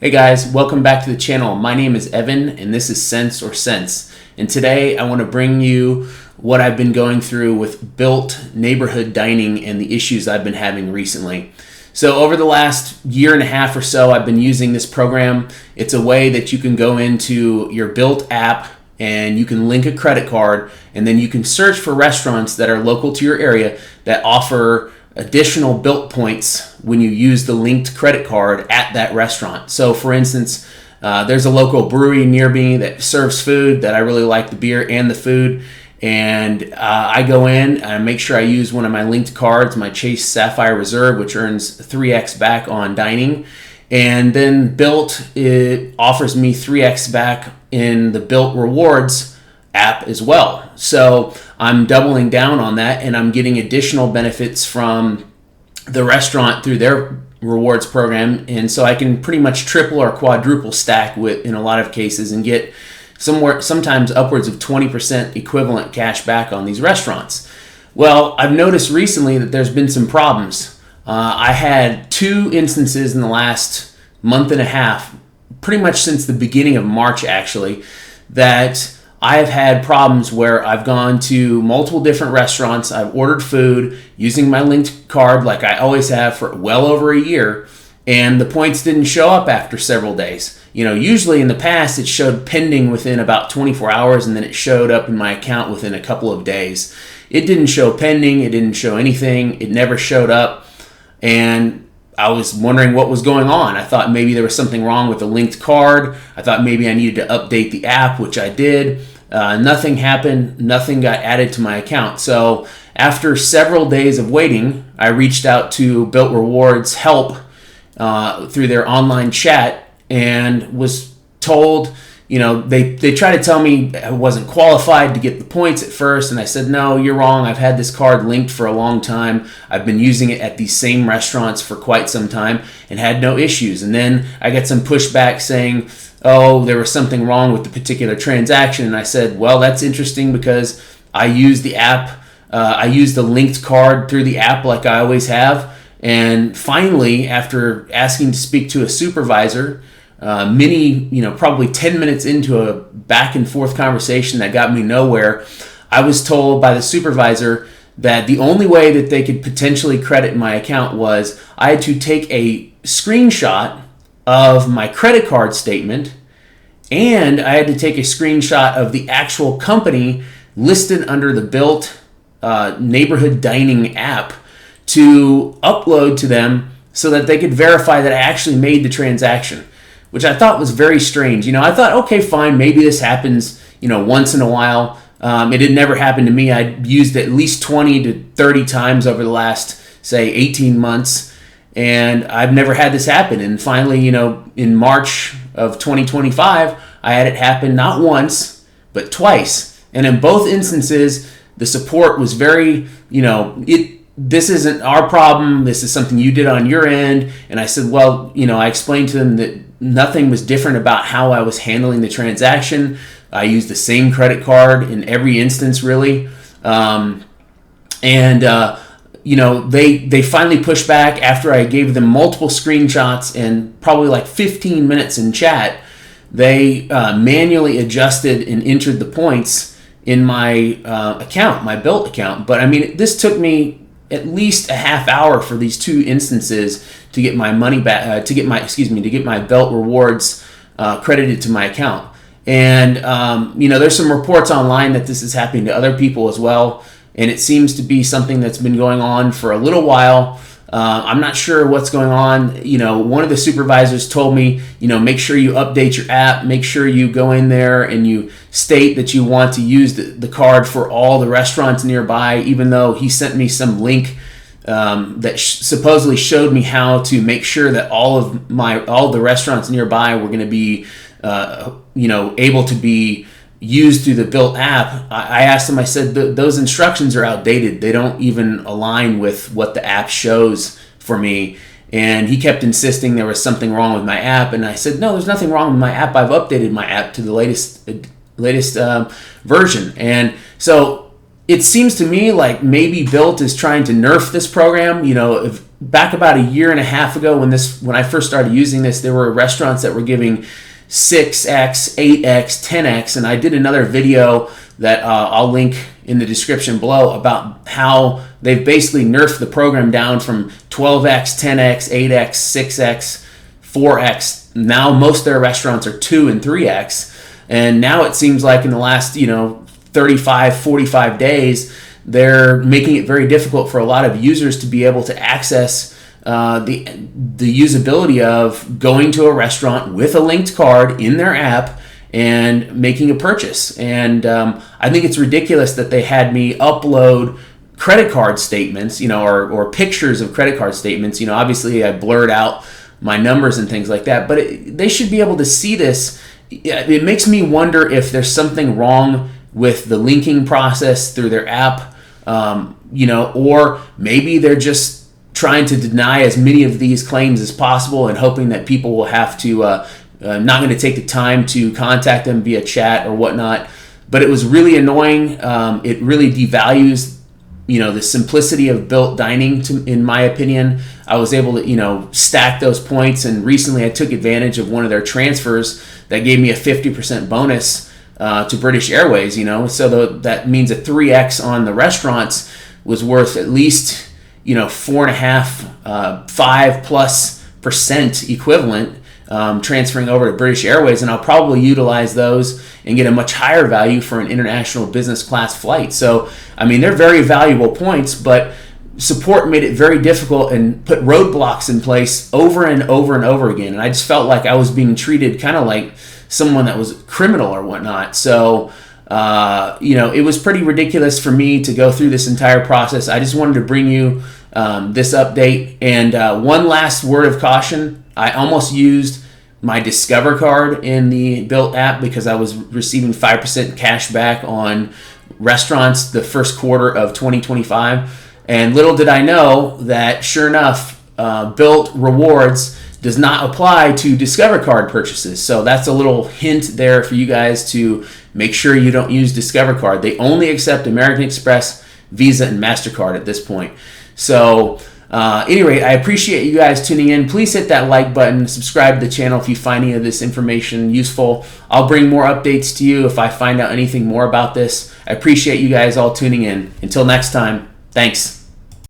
Hey guys, welcome back to the channel. My name is Evan and this is Sense or Sense. And today I want to bring you what I've been going through with BILT Neighborhood Dining and the issues I've been having recently. So over the last year and a half or so, I've been using this program. It's a way that you can go into your BILT app and you can link a credit card, and then you can search for restaurants that are local to your area that offer additional BILT points when you use the linked credit card at that restaurant. So for instance, there's a local brewery near me that serves food that I really like the beer and the food. And I go in and make sure I use one of my linked cards, my Chase Sapphire Reserve, which earns 3x back on dining. And then BILT, it offers me 3x back in the BILT Rewards app as well. So I'm doubling down on that, and I'm getting additional benefits from the restaurant through their rewards program. And so I can pretty much triple or quadruple stack with in a lot of cases and get sometimes upwards of 20% equivalent cash back on these restaurants. Well, I've noticed recently that there's been some problems. I had two instances in the last month and a half, pretty much since the beginning of March actually, that I've had problems where I've gone to multiple different restaurants, I've ordered food using my linked card like I always have for well over a year, and the points didn't show up after several days. You know, usually in the past it showed pending within about 24 hours and then it showed up in my account within a couple of days. It didn't show pending, it didn't show anything, it never showed up, and I was wondering what was going on. I thought maybe there was something wrong with the linked card. I thought maybe I needed to update the app, which I did. Nothing happened. Nothing got added to my account. So after several days of waiting, I reached out to BILT Rewards help through their online chat and was told, you know, they tried to tell me I wasn't qualified to get the points at first, and I said, no, you're wrong. I've had this card linked for a long time. I've been using it at these same restaurants for quite some time and had no issues. And then I got some pushback saying, oh, there was something wrong with the particular transaction. And I said, well, that's interesting because I use the app. I use the linked card through the app like I always have. And finally, after asking to speak to a supervisor, probably 10 minutes into a back and forth conversation that got me nowhere, I was told by the supervisor that the only way that they could potentially credit my account was I had to take a screenshot of my credit card statement, and I had to take a screenshot of the actual company listed under the BILT Neighborhood Dining app to upload to them so that they could verify that I actually made the transaction, which I thought was very strange. You know, I thought, okay, fine, maybe this happens, once in a while. It had never happened to me. I'd used it at least 20 to 30 times over the last, say, 18 months, and I've never had this happen. And finally, in March of 2025, I had it happen not once, but twice. And in both instances, the support was very, this isn't our problem. This is something you did on your end. And I said, well, I explained to them that nothing was different about how I was handling the transaction. I used the same credit card in every instance, really. They finally pushed back after I gave them multiple screenshots and probably like 15 minutes in chat. They manually adjusted and entered the points in my account, my BILT account. But I mean, this took me at least a half hour for these two instances to get my money back, to get my BILT Rewards credited to my account. And there's some reports online that this is happening to other people as well, and it seems to be something that's been going on for a little while. I'm not sure what's going on. One of the supervisors told me, make sure you update your app, make sure you go in there and you state that you want to use the card for all the restaurants nearby, even though he sent me some link that supposedly showed me how to make sure that all the restaurants nearby were going to be, able to be used through the BILT app. I asked him, I said, those instructions are outdated. They don't even align with what the app shows for me. And he kept insisting there was something wrong with my app. And I said, no, there's nothing wrong with my app. I've updated my app to the latest version. And so it seems to me like maybe BILT is trying to nerf this program. back about a year and a half ago when I first started using this, there were restaurants that were giving 6x, 8x, 10x, and I did another video that I'll link in the description below about how they've basically nerfed the program down from 12x, 10x, 8x, 6x, 4x. Now most of their restaurants are 2 and 3x, and now it seems like in the last 35, 45 days, they're making it very difficult for a lot of users to be able to access the usability of going to a restaurant with a linked card in their app and making a purchase. And I think it's ridiculous that they had me upload credit card statements, or pictures of credit card statements. Obviously I blurred out my numbers and things like that, but they should be able to see this. It makes me wonder if there's something wrong with the linking process through their app, or maybe they're just trying to deny as many of these claims as possible and hoping that people will have to not going to take the time to contact them via chat or whatnot. But it was really annoying. It really devalues the simplicity of BILT Dining, in my opinion. I was able to stack those points, and recently I took advantage of one of their transfers that gave me a 50% bonus to British Airways. So that means a 3x on the restaurants was worth at least 4.5, 5+% equivalent, transferring over to British Airways, and I'll probably utilize those and get a much higher value for an international business class flight. So, they're very valuable points, but support made it very difficult and put roadblocks in place over and over and over again. And I just felt like I was being treated kind of like someone that was criminal or whatnot. So, it was pretty ridiculous for me to go through this entire process. I just wanted to bring you this update. And one last word of caution. I almost used my Discover card in the BILT app because I was receiving 5% cash back on restaurants the first quarter of 2025. And little did I know that, sure enough, BILT Rewards does not apply to Discover card purchases. So that's a little hint there for you guys to make sure you don't use Discover card. They only accept American Express, Visa, and MasterCard at this point. So anyway, I appreciate you guys tuning in. Please hit that like button, subscribe to the channel if you find any of this information useful. I'll bring more updates to you if I find out anything more about this. I appreciate you guys all tuning in. Until next time, thanks.